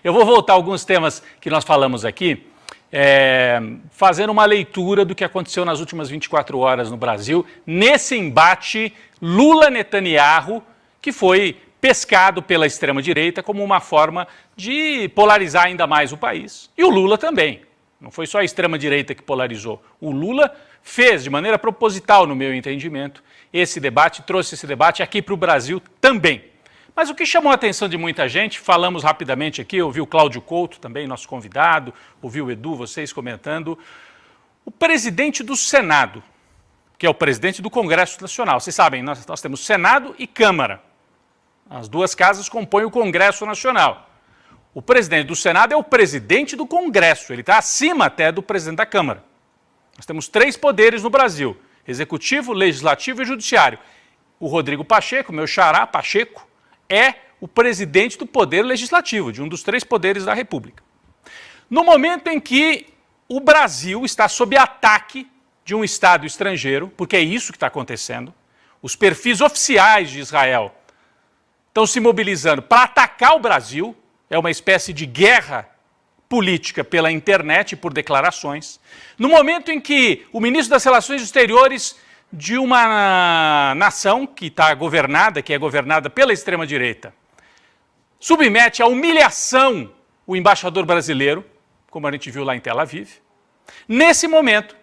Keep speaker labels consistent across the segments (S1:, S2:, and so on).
S1: Eu vou voltar a alguns temas que nós falamos aqui, fazendo uma leitura do que aconteceu nas últimas 24 horas no Brasil, nesse embate Lula-Netanyahu, que foi pescado pela extrema-direita como uma forma de polarizar ainda mais o país. E o Lula também. Não foi só a extrema-direita que polarizou. O Lula fez, de maneira proposital, no meu entendimento, esse debate, trouxe esse debate aqui para o Brasil também. Mas o que chamou a atenção de muita gente, falamos rapidamente aqui, ouvi o Cláudio Couto também, nosso convidado, ouvi o Edu, vocês comentando, o presidente do Senado, que é o presidente do Congresso Nacional. Vocês sabem, nós temos Senado e Câmara. As duas casas compõem o Congresso Nacional. O presidente do Senado é o presidente do Congresso, ele está acima até do presidente da Câmara. Nós temos 3 poderes no Brasil, Executivo, Legislativo e Judiciário. O Rodrigo Pacheco, meu xará, Pacheco, é o presidente do Poder Legislativo, de um dos 3 poderes da República. No momento em que o Brasil está sob ataque de um Estado estrangeiro, porque é isso que está acontecendo, os perfis oficiais de Israel estão se mobilizando para atacar o Brasil, é uma espécie de guerra política pela internet e por declarações. No momento em que o ministro das Relações Exteriores de uma nação que está governada, que é governada pela extrema-direita, submete à humilhação o embaixador brasileiro, como a gente viu lá em Tel Aviv. Nesse momento,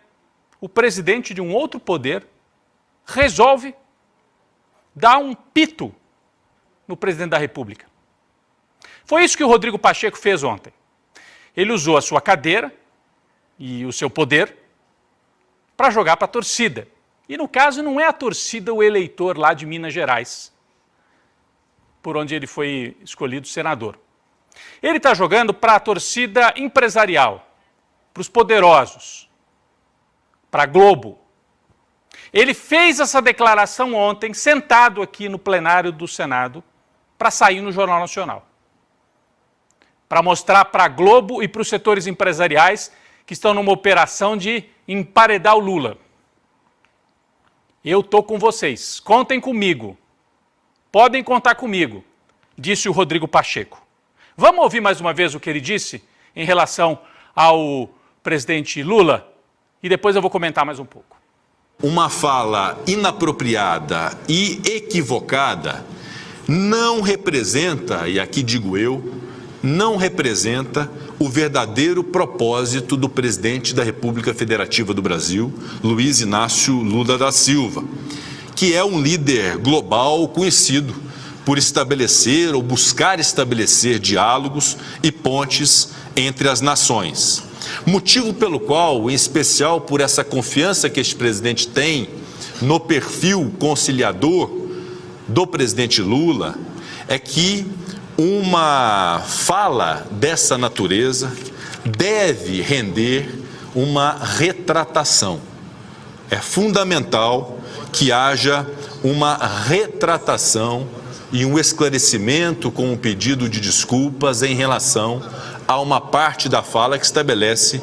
S1: o presidente de um outro poder resolve dar um pito no presidente da República. Foi isso que o Rodrigo Pacheco fez ontem. Ele usou a sua cadeira e o seu poder para jogar para a torcida. E no caso não é a torcida o eleitor lá de Minas Gerais, por onde ele foi escolhido senador. Ele está jogando para a torcida empresarial, para os poderosos, para a Globo. Ele fez essa declaração ontem, sentado aqui no plenário do Senado, para sair no Jornal Nacional. Para mostrar para a Globo e para os setores empresariais que estão numa operação de emparedar o Lula. Eu estou com vocês, contem comigo, podem contar comigo, disse o Rodrigo Pacheco. Vamos ouvir mais uma vez o que ele disse em relação ao presidente Lula e depois eu vou comentar mais um pouco.
S2: Uma fala inapropriada e equivocada não representa, e aqui digo eu, não representa o verdadeiro propósito do presidente da República Federativa do Brasil, Luiz Inácio Lula da Silva, que é um líder global conhecido por estabelecer ou buscar estabelecer diálogos e pontes entre as nações. Motivo pelo qual, em especial por essa confiança que este presidente tem no perfil conciliador do presidente Lula, é que uma fala dessa natureza deve render uma retratação. É fundamental que haja uma retratação e um esclarecimento com um pedido de desculpas em relação a uma parte da fala que estabelece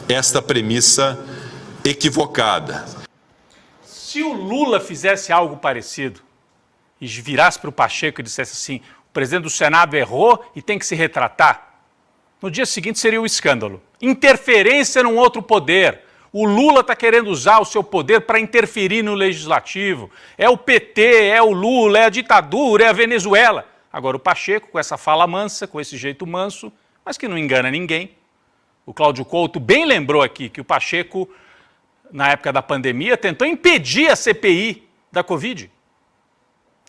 S2: esta premissa equivocada.
S1: Se o Lula fizesse algo parecido e virasse para o Pacheco e dissesse assim, o presidente do Senado errou e tem que se retratar, no dia seguinte seria um escândalo. Interferência num outro poder. O Lula está querendo usar o seu poder para interferir no legislativo. É o PT, é o Lula, é a ditadura, é a Venezuela. Agora o Pacheco, com essa fala mansa, com esse jeito manso, mas que não engana ninguém. O Cláudio Couto bem lembrou aqui que o Pacheco, na época da pandemia, tentou impedir a CPI da Covid.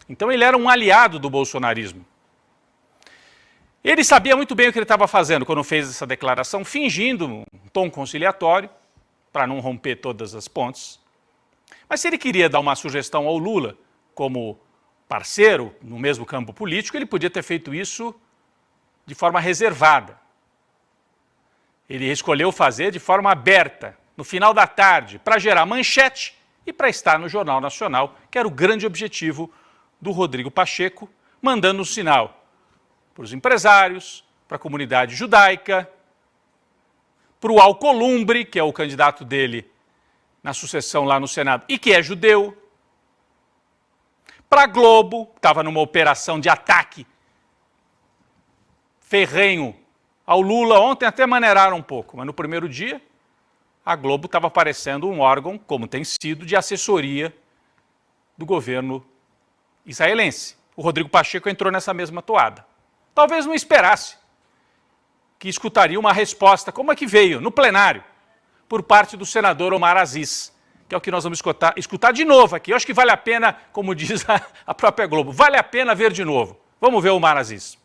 S1: Então ele era um aliado do bolsonarismo. Ele sabia muito bem o que ele estava fazendo quando fez essa declaração, fingindo um tom conciliatório, para não romper todas as pontes. Mas se ele queria dar uma sugestão ao Lula, como parceiro no mesmo campo político, ele podia ter feito isso de forma reservada. Ele escolheu fazer de forma aberta, no final da tarde, para gerar manchete e para estar no Jornal Nacional, que era o grande objetivo do Rodrigo Pacheco, mandando um sinal para os empresários, para a comunidade judaica, para o Alcolumbre, que é o candidato dele na sucessão lá no Senado, e que é judeu, para a Globo, que estava numa operação de ataque ferrenho ao Lula. Ontem até maneiraram um pouco, mas no primeiro dia a Globo estava parecendo um órgão, como tem sido, de assessoria do governo israelense. O Rodrigo Pacheco entrou nessa mesma toada. Talvez não esperasse que escutaria uma resposta, como a que veio, no plenário, por parte do senador Omar Aziz, que é o que nós vamos escutar de novo aqui. Eu acho que vale a pena, como diz a própria Globo, vale a pena ver de novo. Vamos ver o Omar Aziz.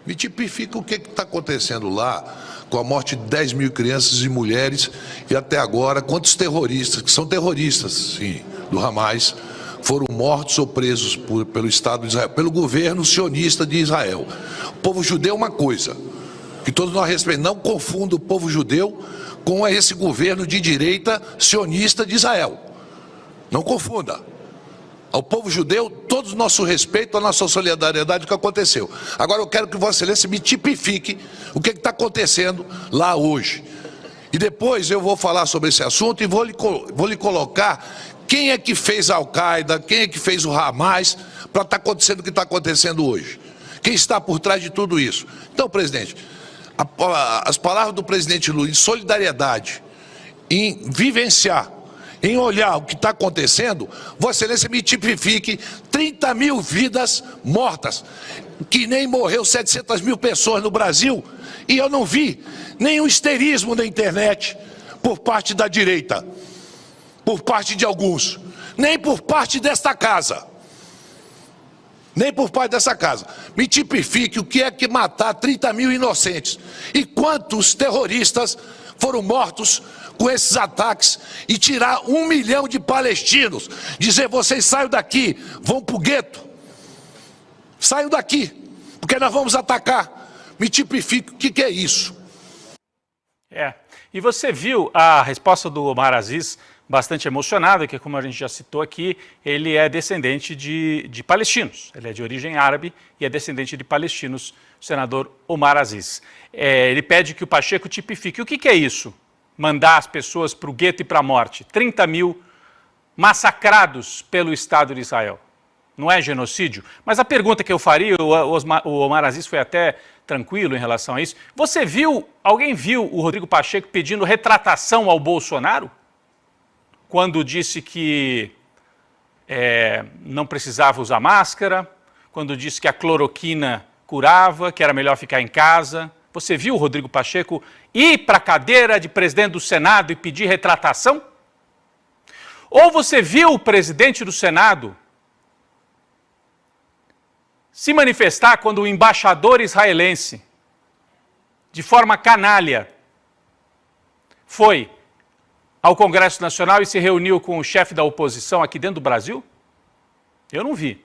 S3: Me tipifica o que está acontecendo lá com a morte de 10 mil crianças e mulheres e até agora quantos terroristas, que são terroristas, sim, do Hamas, foram mortos ou presos pelo Estado de Israel, pelo governo sionista de Israel. O povo judeu é uma coisa, que todos nós respeitamos, não confunda o povo judeu com esse governo de direita sionista de Israel. Não confunda. Ao povo judeu, todo o nosso respeito, a nossa solidariedade, o que aconteceu. Agora eu quero que Vossa Excelência me tipifique o que está acontecendo lá hoje. E depois eu vou falar sobre esse assunto e vou lhe colocar quem é que fez a Al-Qaeda, quem é que fez o Hamas, para estar acontecendo o que está acontecendo hoje. Quem está por trás de tudo isso. Então, presidente, as palavras do presidente Lula em solidariedade, em vivenciar, em olhar o que está acontecendo, Vossa Excelência me tipifique 30 mil vidas mortas, que nem morreu 700 mil pessoas no Brasil, e eu não vi nenhum histerismo na internet por parte da direita, por parte de alguns, nem por parte desta casa. Nem por parte dessa casa. Me tipifique o que é que matar 30 mil inocentes. E quantos terroristas foram mortos com esses ataques e tirar 1 milhão de palestinos. Dizer, vocês saiam daqui, vão para o gueto. Saiam daqui, porque nós vamos atacar. Me tipifique o que é isso.
S1: E você viu a resposta do Omar Aziz, bastante emocionado, que como a gente já citou aqui, ele é descendente de palestinos. Ele é de origem árabe e é descendente de palestinos, o senador Omar Aziz. Ele pede que o Pacheco tipifique. O que é isso? Mandar as pessoas para o gueto e para a morte. 30 mil massacrados pelo Estado de Israel. Não é genocídio? Mas a pergunta que eu faria, o Omar Aziz foi até tranquilo em relação a isso. Alguém viu o Rodrigo Pacheco pedindo retratação ao Bolsonaro? Quando disse que não precisava usar máscara, quando disse que a cloroquina curava, que era melhor ficar em casa. Você viu o Rodrigo Pacheco ir para a cadeira de presidente do Senado e pedir retratação? Ou você viu o presidente do Senado se manifestar quando o embaixador israelense, de forma canalha, foi ao Congresso Nacional e se reuniu com o chefe da oposição aqui dentro do Brasil? Eu não vi.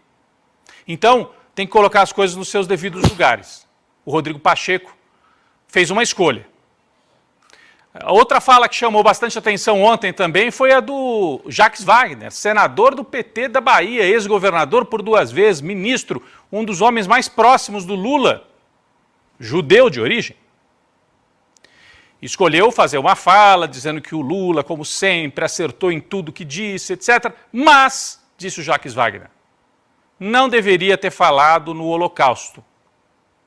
S1: Então, tem que colocar as coisas nos seus devidos lugares. O Rodrigo Pacheco fez uma escolha. A outra fala que chamou bastante atenção ontem também foi a do Jacques Wagner, senador do PT da Bahia, ex-governador por 2 vezes, ministro, um dos homens mais próximos do Lula, judeu de origem. Escolheu fazer uma fala dizendo que o Lula, como sempre, acertou em tudo que disse, etc. Mas, disse o Jacques Wagner, não deveria ter falado no Holocausto.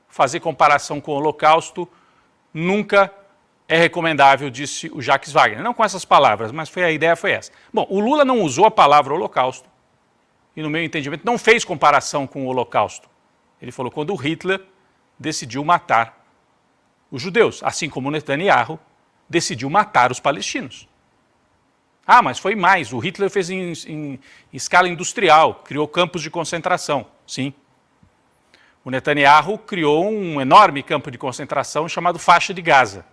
S1: Fazer comparação com o Holocausto nunca é recomendável, disse o Jacques Wagner. Não com essas palavras, mas a ideia foi essa. Bom, o Lula não usou a palavra Holocausto e, no meu entendimento, não fez comparação com o Holocausto. Ele falou quando o Hitler decidiu matar os judeus, assim como o Netanyahu decidiu matar os palestinos. Ah, mas foi mais. O Hitler fez em escala industrial, criou campos de concentração. Sim. O Netanyahu criou um enorme campo de concentração chamado Faixa de Gaza.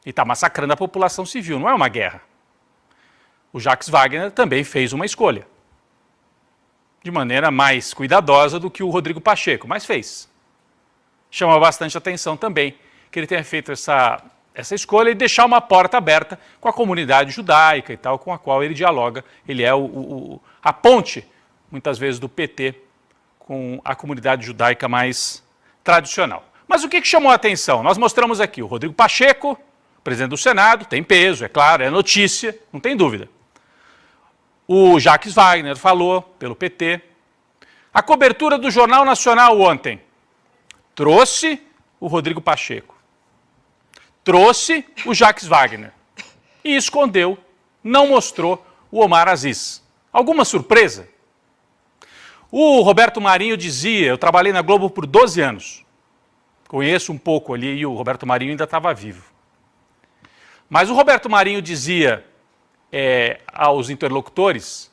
S1: E está massacrando a população civil, não é uma guerra. O Jacques Wagner também fez uma escolha. De maneira mais cuidadosa do que o Rodrigo Pacheco, mas fez. Chama bastante atenção também que ele tenha feito essa escolha e deixar uma porta aberta com a comunidade judaica e tal, com a qual ele dialoga. Ele é a ponte, muitas vezes, do PT com a comunidade judaica mais tradicional. Mas o que chamou a atenção? Nós mostramos aqui o Rodrigo Pacheco, presidente do Senado, tem peso, é claro, é notícia, não tem dúvida. O Jacques Wagner falou pelo PT. A cobertura do Jornal Nacional ontem trouxe o Rodrigo Pacheco. Trouxe o Jacques Wagner e escondeu, não mostrou o Omar Aziz. Alguma surpresa? O Roberto Marinho dizia, eu trabalhei na Globo por 12 anos, conheço um pouco ali e o Roberto Marinho ainda estava vivo. Mas o Roberto Marinho dizia aos interlocutores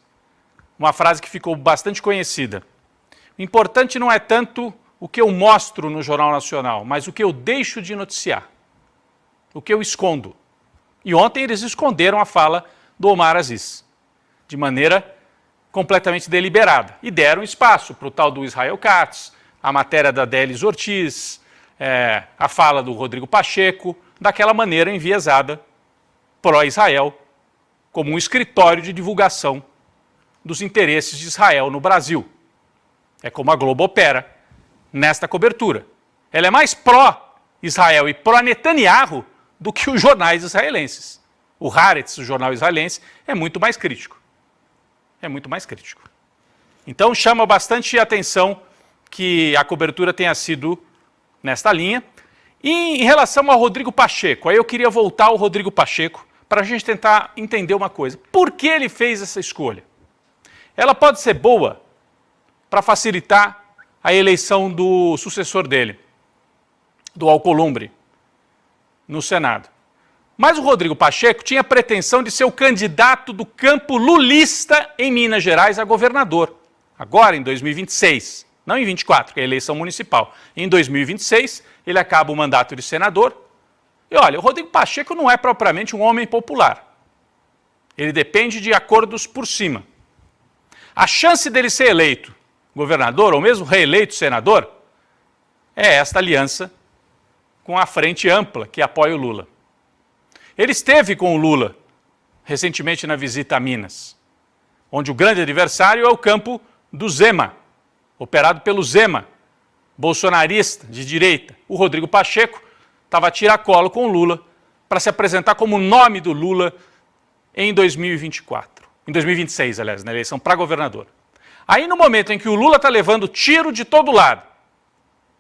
S1: uma frase que ficou bastante conhecida. O importante não é tanto o que eu mostro no Jornal Nacional, mas o que eu deixo de noticiar, o que eu escondo. E ontem eles esconderam a fala do Omar Aziz, de maneira completamente deliberada, e deram espaço para o tal do Israel Katz, a matéria da Délis Ortiz, a fala do Rodrigo Pacheco, daquela maneira enviesada pró-Israel, como um escritório de divulgação dos interesses de Israel no Brasil. É como a Globo opera nesta cobertura. Ela é mais pró-Israel e pró-Netanyahu do que os jornais israelenses. O Haaretz, o jornal israelense, é muito mais crítico. É muito mais crítico. Então chama bastante atenção que a cobertura tenha sido nesta linha. E em relação ao Rodrigo Pacheco, aí eu queria voltar ao Rodrigo Pacheco para a gente tentar entender uma coisa. Por que ele fez essa escolha? Ela pode ser boa para facilitar a eleição do sucessor dele, do Alcolumbre, no Senado. Mas o Rodrigo Pacheco tinha a pretensão de ser o candidato do campo lulista em Minas Gerais a governador. Agora, em 2026, não em 24, que é a eleição municipal. Em 2026, ele acaba o mandato de senador. E olha, o Rodrigo Pacheco não é propriamente um homem popular. Ele depende de acordos por cima. A chance dele ser eleito governador, ou mesmo reeleito senador, é esta aliança com a frente ampla que apoia o Lula. Ele esteve com o Lula recentemente na visita a Minas, onde o grande adversário é o campo do Zema, operado pelo Zema, bolsonarista de direita. O Rodrigo Pacheco estava a tiracolo com o Lula para se apresentar como nome do Lula em 2024. Em 2026, aliás, na eleição para governador. Aí, no momento em que o Lula está levando tiro de todo lado,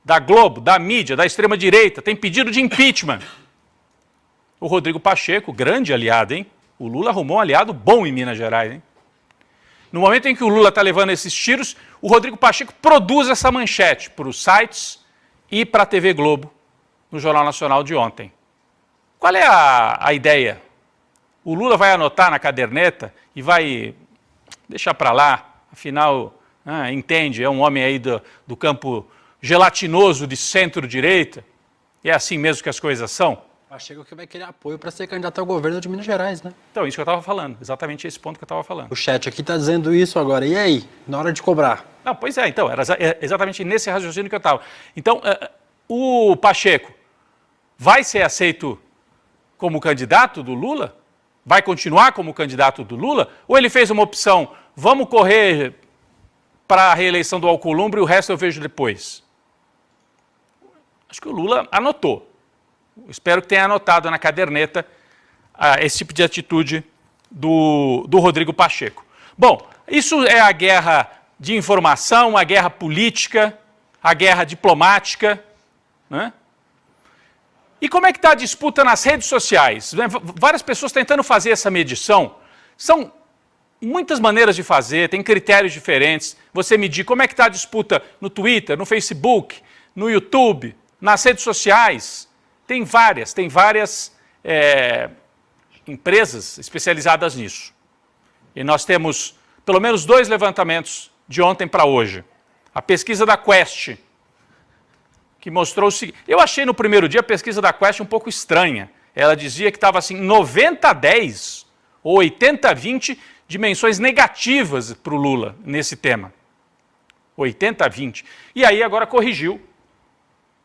S1: da Globo, da mídia, da extrema-direita, tem pedido de impeachment, o Rodrigo Pacheco, grande aliado, hein? O Lula arrumou um aliado bom em Minas Gerais, hein? No momento em que o Lula está levando esses tiros, o Rodrigo Pacheco produz essa manchete para os sites e para a TV Globo, no Jornal Nacional de ontem. Qual é a ideia? O Lula vai anotar na caderneta e vai deixar para lá, afinal, entende, é um homem aí do campo gelatinoso de centro-direita, e é assim mesmo que as coisas são.
S4: Pacheco que vai querer apoio para ser candidato ao governo de Minas Gerais, né?
S1: Então, isso que eu estava falando, exatamente esse ponto que eu estava falando.
S4: O chat aqui está dizendo isso agora, e aí, na hora de cobrar?
S1: Não, pois é, então, era exatamente nesse raciocínio que eu estava. Então, o Pacheco vai ser aceito como candidato do Lula? Vai continuar como candidato do Lula? Ou ele fez uma opção, vamos correr para a reeleição do Alcolumbre e o resto eu vejo depois? Acho que o Lula anotou. Espero que tenha anotado na caderneta esse tipo de atitude do Rodrigo Pacheco. Bom, isso é a guerra de informação, a guerra política, a guerra diplomática, né? E como é que está a disputa nas redes sociais? Várias pessoas tentando fazer essa medição. São muitas maneiras de fazer, tem critérios diferentes. Você medir como é que está a disputa no Twitter, no Facebook, no YouTube, nas redes sociais. Tem várias empresas especializadas nisso. E nós temos pelo menos 2 levantamentos de ontem para hoje. A pesquisa da Quest, que mostrou o seguinte... Eu achei no primeiro dia a pesquisa da Quest um pouco estranha. Ela dizia que estava assim 90-10 ou 80-20 dimensões negativas para o Lula nesse tema. 80-20. E aí agora corrigiu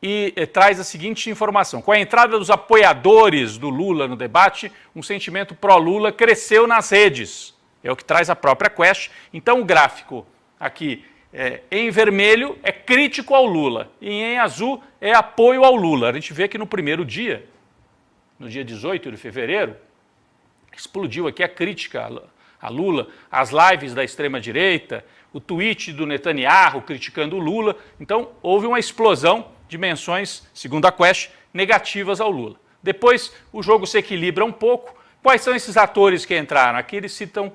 S1: e traz a seguinte informação. Com a entrada dos apoiadores do Lula no debate, um sentimento pró-Lula cresceu nas redes. É o que traz a própria Quest. Então o gráfico aqui em vermelho é crítico ao Lula e em azul é apoio ao Lula. A gente vê que no primeiro dia, no dia 18 de fevereiro, explodiu aqui a crítica a Lula, as lives da extrema-direita, o tweet do Netanyahu criticando o Lula. Então houve uma explosão dimensões, segundo a Quest, negativas ao Lula. Depois o jogo se equilibra um pouco. Quais são esses atores que entraram? Aqui eles citam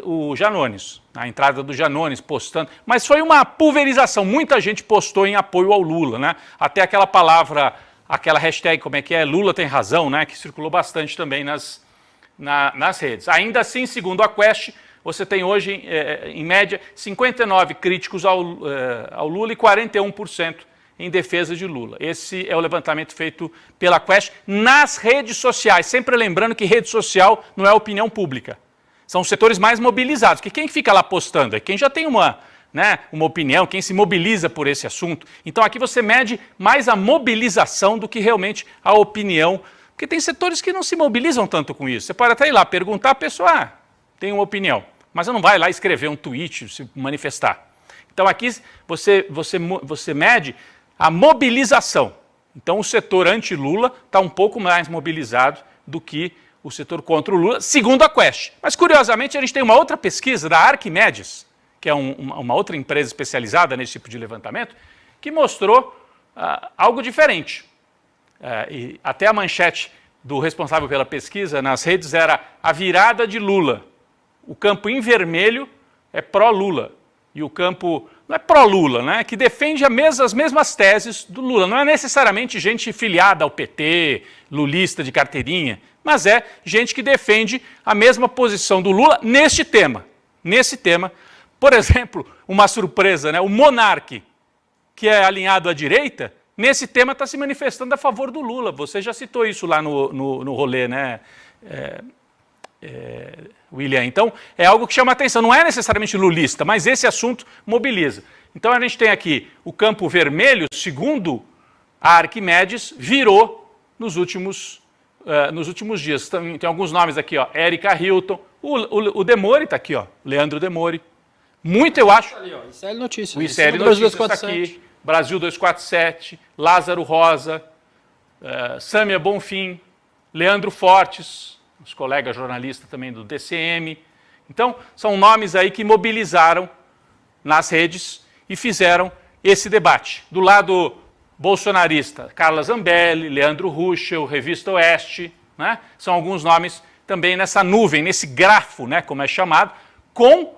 S1: o Janones, a entrada do Janones postando, mas foi uma pulverização, muita gente postou em apoio ao Lula, né? Até aquela palavra, aquela hashtag, como é que é, Lula tem razão, né? Que circulou bastante também nas redes. Ainda assim, segundo a Quest, você tem hoje, em média, 59 críticos ao Lula e 41% em defesa de Lula. Esse é o levantamento feito pela Quest nas redes sociais, sempre lembrando que rede social não é opinião pública. São os setores mais mobilizados, que quem fica lá postando é quem já tem uma opinião, quem se mobiliza por esse assunto. Então aqui você mede mais a mobilização do que realmente a opinião, porque tem setores que não se mobilizam tanto com isso. Você pode até ir lá perguntar, a pessoa tem uma opinião, mas você não vai lá escrever um tweet, se manifestar. Então aqui você mede a mobilização. Então o setor anti-Lula está um pouco mais mobilizado do que o setor contra o Lula, segundo a Quest. Mas, curiosamente, a gente tem uma outra pesquisa da Arquimedes, que é uma outra empresa especializada nesse tipo de levantamento, que mostrou algo diferente. E até a manchete do responsável pela pesquisa nas redes era a virada de Lula. O campo em vermelho é pró-Lula. E o campo não é pró-Lula, né? Que defende as mesmas teses do Lula. Não é necessariamente gente filiada ao PT, lulista de carteirinha, mas é gente que defende a mesma posição do Lula neste tema. Nesse tema, por exemplo, uma surpresa, né? O Monark, que é alinhado à direita, nesse tema está se manifestando a favor do Lula. Você já citou isso lá no rolê, né, William? Então, é algo que chama atenção. Não é necessariamente lulista, mas esse assunto mobiliza. Então, a gente tem aqui o campo vermelho, segundo a Arquimedes, virou nos últimos dias. Tem alguns nomes aqui, ó, Érica Hilton, o Demori está aqui, ó, Leandro Demori. Muito, eu acho.
S4: Ali, ó, ICL Notícias.
S1: O ICL Notícias está aqui, Brasil 247, Lázaro Rosa, Sâmia Bonfim, Leandro Fortes, os colegas jornalistas também do DCM. Então, são nomes aí que mobilizaram nas redes e fizeram esse debate. Do lado bolsonarista, Carla Zambelli, Leandro Ruschel, Revista Oeste, né? São alguns nomes também nessa nuvem, nesse grafo, né, como é chamado, com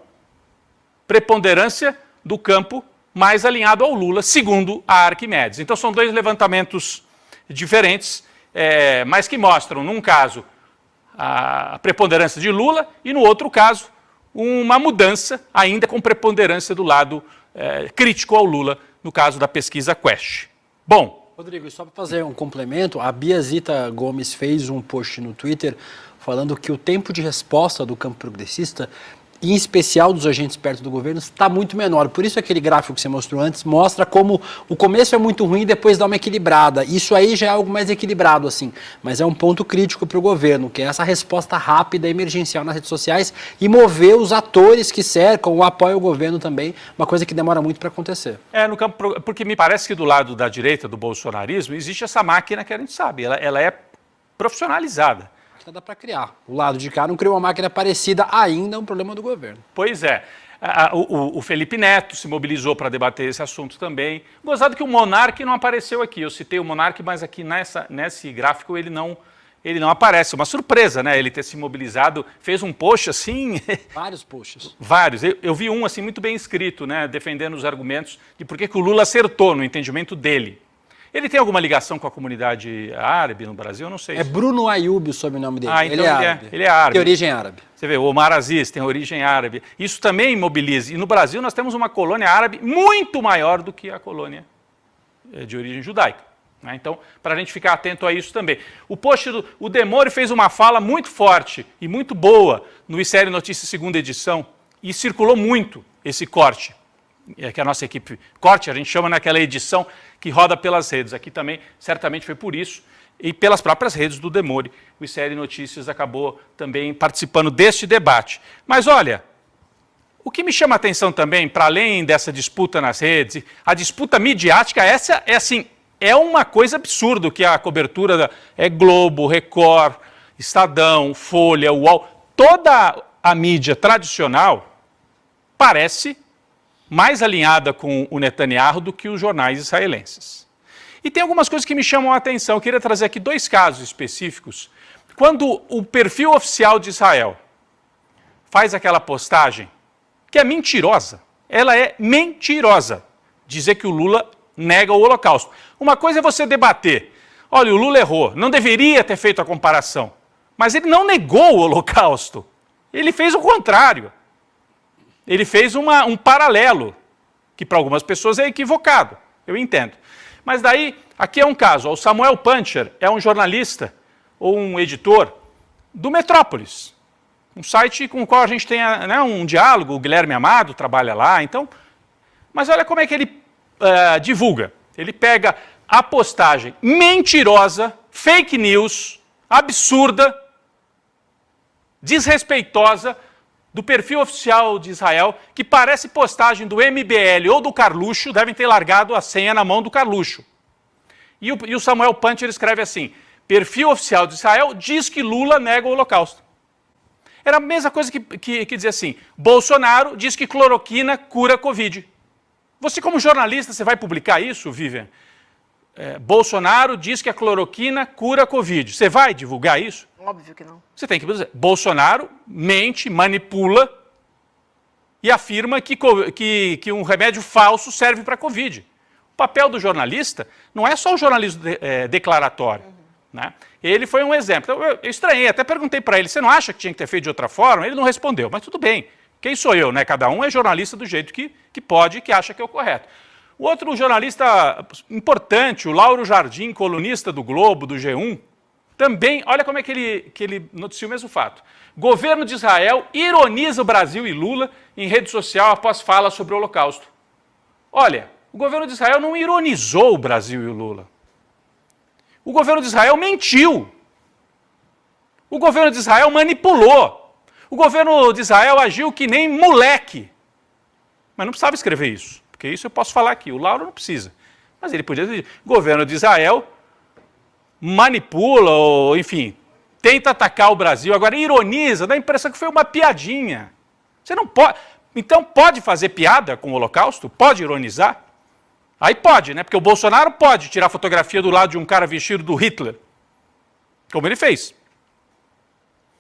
S1: preponderância do campo mais alinhado ao Lula, segundo a Arquimedes. Então são dois levantamentos diferentes, mas que mostram, num caso, a preponderância de Lula e, no outro caso, uma mudança ainda com preponderância do lado crítico ao Lula, no caso da pesquisa Quest. Bom,
S4: Rodrigo, e só para fazer um complemento, a Biazita Gomes fez um post no Twitter falando que o tempo de resposta do campo progressista, em especial dos agentes perto do governo, está muito menor. Por isso aquele gráfico que você mostrou antes mostra como o começo é muito ruim e depois dá uma equilibrada. Isso aí já é algo mais equilibrado, assim. Mas é um ponto crítico para o governo, que é essa resposta rápida, emergencial nas redes sociais e mover os atores que cercam ou apoiam o governo também, uma coisa que demora muito para acontecer.
S1: No campo, porque me parece que do lado da direita, do bolsonarismo, existe essa máquina que a gente sabe, ela é profissionalizada.
S4: Dá para criar. O lado de cá não criou uma máquina parecida ainda, é um problema do governo.
S1: Pois é. O Felipe Neto se mobilizou para debater esse assunto também. Gozado que o Monark não apareceu aqui. Eu citei o Monark, mas aqui nesse gráfico ele não aparece. Uma surpresa, né? Ele ter se mobilizado, fez um post assim...
S4: Vários posts.
S1: Vários. Eu vi um assim muito bem escrito, né? Defendendo os argumentos de por que o Lula acertou no entendimento dele. Ele tem alguma ligação com a comunidade árabe no Brasil? Eu não sei.
S4: É Bruno Ayub o sobrenome dele.
S1: Então ele é árabe.
S4: Tem origem árabe.
S1: Você vê, o Omar Aziz tem origem árabe. Isso também mobiliza. E no Brasil nós temos uma colônia árabe muito maior do que a colônia de origem judaica. Né? Então, para a gente ficar atento a isso também. O Demori fez uma fala muito forte e muito boa no ICL Notícias segunda edição e circulou muito esse corte. Que a nossa equipe corte, a gente chama naquela edição que roda pelas redes. Aqui também, certamente foi por isso, e pelas próprias redes do Demori. O ICL Notícias acabou também participando deste debate. Mas olha, o que me chama a atenção também, para além dessa disputa nas redes, a disputa midiática, essa é uma coisa absurda, que a cobertura Globo, Record, Estadão, Folha, UOL, toda a mídia tradicional parece mais alinhada com o Netanyahu do que os jornais israelenses. E tem algumas coisas que me chamam a atenção. Eu queria trazer aqui 2 casos específicos. Quando o perfil oficial de Israel faz aquela postagem, que é mentirosa, ela é mentirosa, dizer que o Lula nega o Holocausto. Uma coisa é você debater, olha, o Lula errou, não deveria ter feito a comparação, mas ele não negou o Holocausto, ele fez o contrário. Ele fez um paralelo, que para algumas pessoas é equivocado, eu entendo. Mas daí, aqui é um caso, o Samuel Puncher é um jornalista ou um editor do Metrópolis, um site com o qual a gente tem um diálogo, o Guilherme Amado trabalha lá, então... Mas olha como é que ele divulga. Ele pega a postagem mentirosa, fake news, absurda, desrespeitosa, do perfil oficial de Israel, que parece postagem do MBL ou do Carluxo, devem ter largado a senha na mão do Carluxo. E o Samuel Puncher escreve assim, perfil oficial de Israel diz que Lula nega o Holocausto. Era a mesma coisa que dizia assim, Bolsonaro diz que cloroquina cura Covid. Você como jornalista, você vai publicar isso, Vivian? Bolsonaro diz que a cloroquina cura Covid. Você vai divulgar isso?
S5: Óbvio que não.
S1: Você tem que dizer, Bolsonaro mente, manipula e afirma que um remédio falso serve para Covid. O papel do jornalista não é só o jornalismo declaratório. Né? Ele foi um exemplo. Eu estranhei, até perguntei para ele, você não acha que tinha que ter feito de outra forma? Ele não respondeu, mas tudo bem. Quem sou eu, né? Cada um é jornalista do jeito que pode, que acha que é o correto. O outro jornalista importante, o Lauro Jardim, colunista do Globo, do G1, também, olha como é que ele noticiou o mesmo fato. Governo de Israel ironiza o Brasil e Lula em rede social após fala sobre o Holocausto. Olha, o governo de Israel não ironizou o Brasil e o Lula. O governo de Israel mentiu. O governo de Israel manipulou. O governo de Israel agiu que nem moleque. Mas não precisava escrever isso, porque isso eu posso falar aqui. O Lauro não precisa. Mas ele podia dizer, o governo de Israel manipula, ou enfim, tenta atacar o Brasil, agora ironiza, dá a impressão que foi uma piadinha. Você não pode... Então pode fazer piada com o Holocausto? Pode ironizar? Aí pode, né? Porque o Bolsonaro pode tirar fotografia do lado de um cara vestido do Hitler, como ele fez.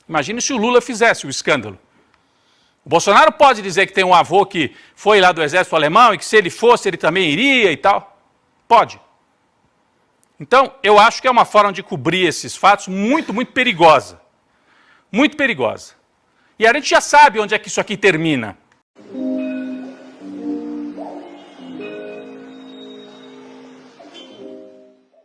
S1: Imagine se o Lula fizesse o escândalo. O Bolsonaro pode dizer que tem um avô que foi lá do exército alemão e que se ele fosse ele também iria e tal. Pode. Então, eu acho que é uma forma de cobrir esses fatos muito, perigosa. Muito perigosa. E a gente já sabe onde é que isso aqui termina.